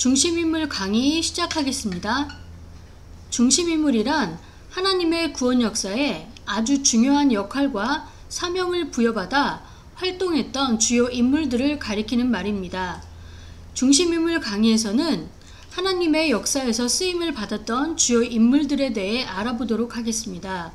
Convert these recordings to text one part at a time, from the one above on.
중심인물 강의 시작하겠습니다. 중심인물이란 하나님의 구원 역사에 아주 중요한 역할과 사명을 부여받아 활동했던 주요 인물들을 가리키는 말입니다. 중심인물 강의에서는 하나님의 역사에서 쓰임을 받았던 주요 인물들에 대해 알아보도록 하겠습니다.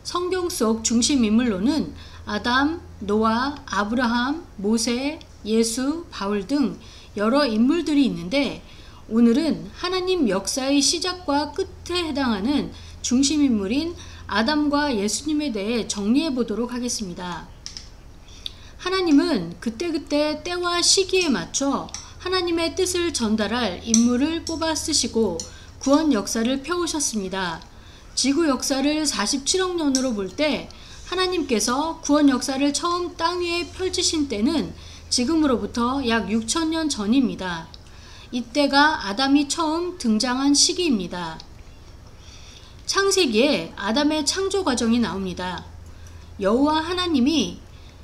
성경 속 중심인물로는 아담, 노아, 아브라함, 모세, 예수, 바울 등 여러 인물들이 있는데 오늘은 하나님 역사의 시작과 끝에 해당하는 중심인물인 아담과 예수님에 대해 정리해 보도록 하겠습니다. 하나님은 그때그때 때와 시기에 맞춰 하나님의 뜻을 전달할 인물을 뽑아 쓰시고 구원 역사를 펴오셨습니다. 지구 역사를 47억 년으로 볼 때 하나님께서 구원 역사를 처음 땅 위에 펼치신 때는 지금으로부터 약 6,000년 전입니다. 이때가 아담이 처음 등장한 시기입니다. 창세기에 아담의 창조 과정이 나옵니다. 여호와 하나님이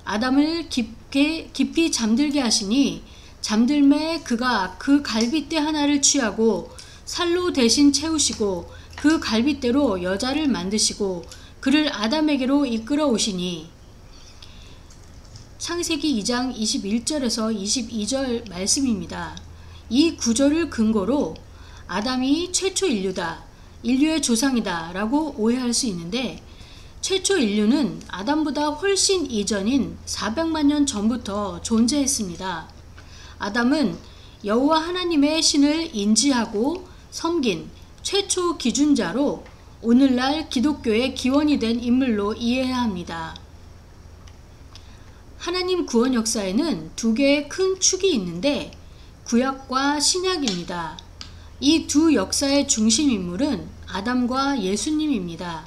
아담을 깊이 잠들게 하시니 잠들매 그가 그 갈빗대 하나를 취하고 살로 대신 채우시고 그 갈빗대로 여자를 만드시고 그를 아담에게로 이끌어 오시니. 창세기 2장 21절에서 22절 말씀입니다. 이 구절을 근거로 아담이 최초 인류다, 인류의 조상이다 라고 오해할 수 있는데 최초 인류는 아담보다 훨씬 이전인 400만 년 전부터 존재했습니다. 아담은 여호와 하나님의 신을 인지하고 섬긴 최초 기준자로 오늘날 기독교의 기원이 된 인물로 이해해야 합니다. 하나님 구원 역사에는 두 개의 큰 축이 있는데 구약과 신약입니다. 이 두 역사의 중심인물은 아담과 예수님입니다.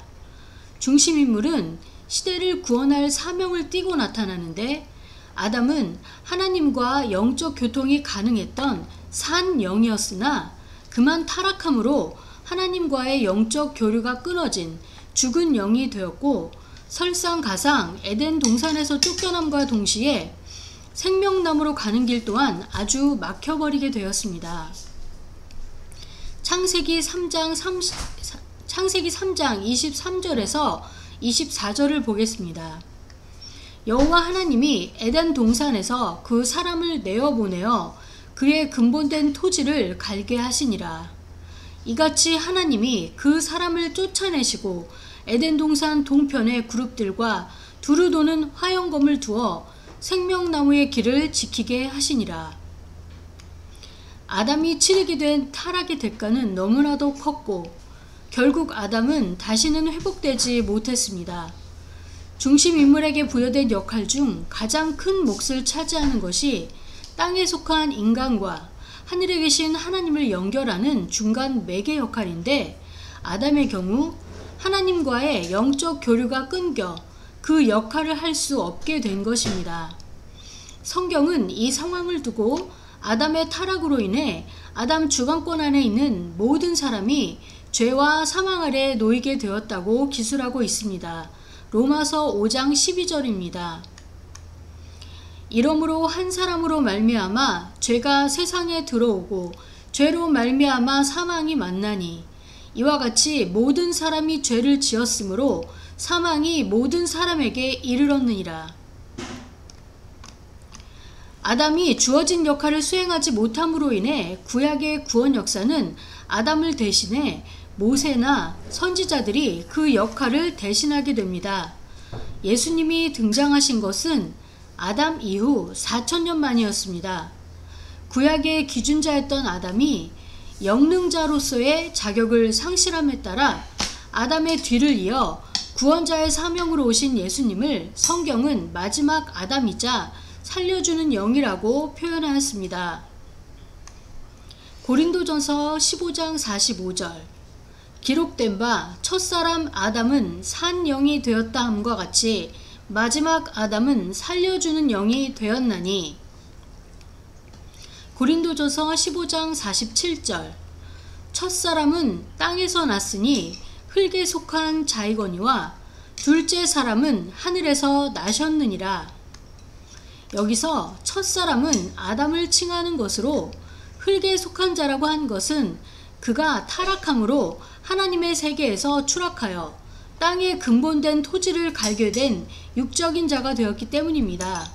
중심인물은 시대를 구원할 사명을 띠고 나타나는데 아담은 하나님과 영적 교통이 가능했던 산 영이었으나 그만 타락함으로 하나님과의 영적 교류가 끊어진 죽은 영이 되었고 설상가상 에덴 동산에서 쫓겨남과 동시에 생명나무로 가는 길 또한 아주 막혀버리게 되었습니다. 창세기 3장 23절에서 24절을 보겠습니다. 여호와 하나님이 에덴 동산에서 그 사람을 내어보내어 그의 근본된 토지를 갈게 하시니라. 이같이 하나님이 그 사람을 쫓아내시고 에덴 동산 동편의 그룹들과 두루 도는 화영검을 두어 생명나무의 길을 지키게 하시니라. 아담이 치르게 된 타락의 대가는 너무나도 컸고 결국 아담은 다시는 회복되지 못했습니다. 중심인물에게 부여된 역할 중 가장 큰 몫을 차지하는 것이 땅에 속한 인간과 하늘에 계신 하나님을 연결하는 중간 매개 역할인데 아담의 경우 하나님과의 영적 교류가 끊겨 그 역할을 할 수 없게 된 것입니다. 성경은 이 상황을 두고 아담의 타락으로 인해 아담 주관권 안에 있는 모든 사람이 죄와 사망 아래 놓이게 되었다고 기술하고 있습니다. 로마서 5장 12절입니다. 이러므로 한 사람으로 말미암아 죄가 세상에 들어오고 죄로 말미암아 사망이 만나니 이와 같이 모든 사람이 죄를 지었으므로 사망이 모든 사람에게 이르렀느니라. 아담이 주어진 역할을 수행하지 못함으로 인해 구약의 구원 역사는 아담을 대신해 모세나 선지자들이 그 역할을 대신하게 됩니다. 예수님이 등장하신 것은 아담 이후 4,000년 만이었습니다. 구약의 기준자였던 아담이 영능자로서의 자격을 상실함에 따라 아담의 뒤를 이어 구원자의 사명으로 오신 예수님을 성경은 마지막 아담이자 살려주는 영이라고 표현하였습니다. 고린도전서 15장 45절 기록된 바 첫사람 아담은 산 영이 되었다 함과 같이 마지막 아담은 살려주는 영이 되었나니. 고린도전서 15장 47절 첫사람은 땅에서 났으니 흙에 속한 자이거니와 둘째 사람은 하늘에서 나셨느니라. 여기서 첫사람은 아담을 칭하는 것으로 흙에 속한 자라고 한 것은 그가 타락함으로 하나님의 세계에서 추락하여 땅에 근본된 토지를 갈게 된 육적인 자가 되었기 때문입니다.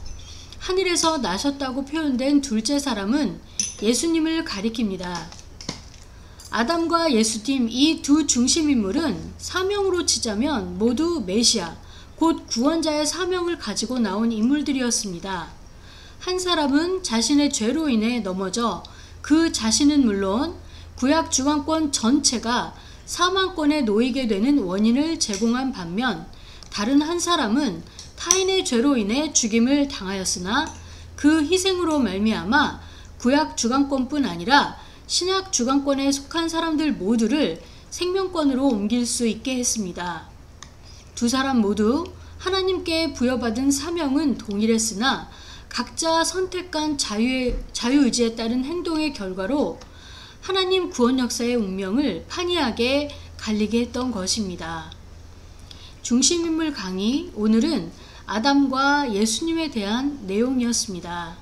하늘에서 나셨다고 표현된 둘째 사람은 예수님을 가리킵니다. 아담과 예수님 이 두 중심인물은 사명으로 치자면 모두 메시아, 곧 구원자의 사명을 가지고 나온 인물들이었습니다. 한 사람은 자신의 죄로 인해 넘어져 그 자신은 물론 구약 주관권 전체가 사망권에 놓이게 되는 원인을 제공한 반면 다른 한 사람은 타인의 죄로 인해 죽임을 당하였으나 그 희생으로 말미암아 구약 주관권뿐 아니라 신약 주관권에 속한 사람들 모두를 생명권으로 옮길 수 있게 했습니다. 두 사람 모두 하나님께 부여받은 사명은 동일했으나 각자 선택한 자유의지에 따른 행동의 결과로 하나님 구원 역사의 운명을 판이하게 갈리게 했던 것입니다. 중심인물 강의, 오늘은 아담과 예수님에 대한 내용이었습니다.